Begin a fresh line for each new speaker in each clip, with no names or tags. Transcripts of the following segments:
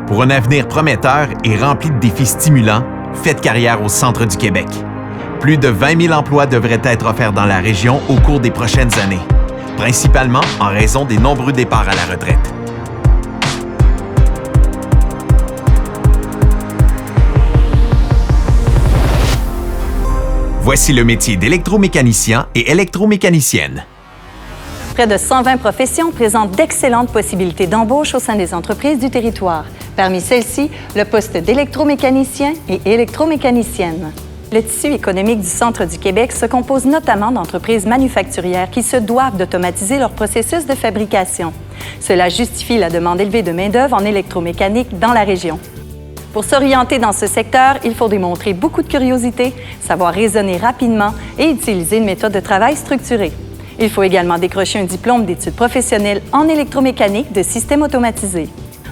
Pour un avenir prometteur et rempli de défis stimulants, faites carrière au centre du Québec. Plus de 20 000 emplois devraient être offerts dans la région au cours des prochaines années, principalement en raison des nombreux départs à la retraite. Voici le métier d'électromécanicien et électromécanicienne.
Près de 120 professions présentent d'excellentes possibilités d'embauche au sein des entreprises du territoire. Parmi celles-ci, le poste d'électromécanicien et électromécanicienne. Le tissu économique du centre du Québec se compose notamment d'entreprises manufacturières qui se doivent d'automatiser leur processus de fabrication. Cela justifie la demande élevée de main-d'œuvre en électromécanique dans la région. Pour s'orienter dans ce secteur, il faut démontrer beaucoup de curiosité, savoir raisonner rapidement et utiliser une méthode de travail structurée. Il faut également décrocher un diplôme d'études professionnelles en électromécanique de systèmes automatisés.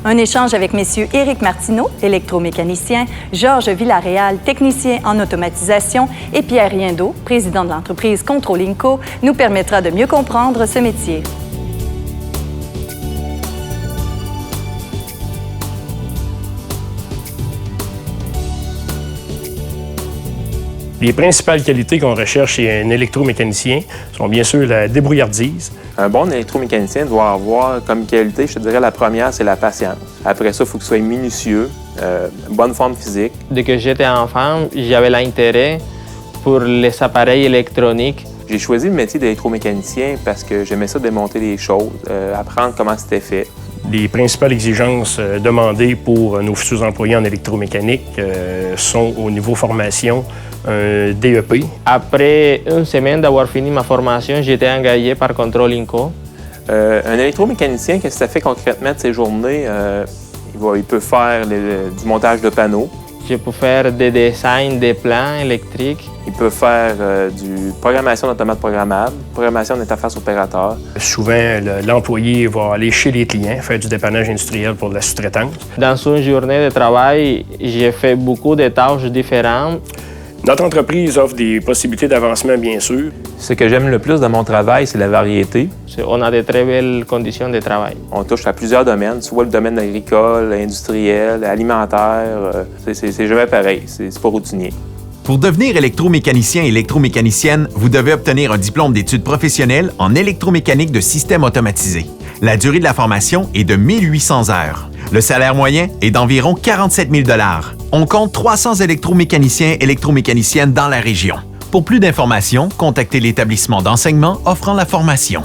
Un échange avec messieurs Éric Martineau, électromécanicien, Georges Villaréal, technicien en automatisation, et Pierre Riendeau, président de l'entreprise Controlling Co, nous permettra de mieux comprendre ce métier.
Les principales qualités qu'on recherche chez un électromécanicien sont bien sûr la débrouillardise.
Un bon électromécanicien doit avoir comme qualité, je te dirais, la première, c'est la patience. Après ça, il faut qu'il soit minutieux, bonne forme physique.
Dès que j'étais enfant, j'avais l'intérêt pour les appareils électroniques.
J'ai choisi le métier d'électromécanicien parce que j'aimais ça démonter les choses, apprendre comment c'était fait.
Les principales exigences demandées pour nos futurs employés en électromécanique sont au niveau formation, un DEP.
Après une semaine d'avoir fini ma formation, j'étais engagé par Controlling Co.
Un électromécanicien, qu'est-ce que ça fait concrètement de ses journées? Il peut faire du montage de panneaux.
Je peux faire des designs des plans électriques.
Il peut faire du programmation d'automates programmables, programmation d'interface opérateur.
Souvent, l'employé va aller chez les clients, faire du dépannage industriel pour de la sous-traitance.
Dans une journée de travail, j'ai fait beaucoup de tâches différentes.
Notre entreprise offre des possibilités d'avancement, bien sûr.
Ce que j'aime le plus dans mon travail, c'est la variété.
On a de très belles conditions de travail.
On touche à plusieurs domaines, soit le domaine agricole, industriel, alimentaire. C'est jamais pareil, c'est pas routinier.
Pour devenir électromécanicien et électromécanicienne, vous devez obtenir un diplôme d'études professionnelles en électromécanique de systèmes automatisés. La durée de la formation est de 1800 heures. Le salaire moyen est d'environ 47 000 $. On compte 300 électromécaniciens et électromécaniciennes dans la région. Pour plus d'informations, contactez l'établissement d'enseignement offrant la formation.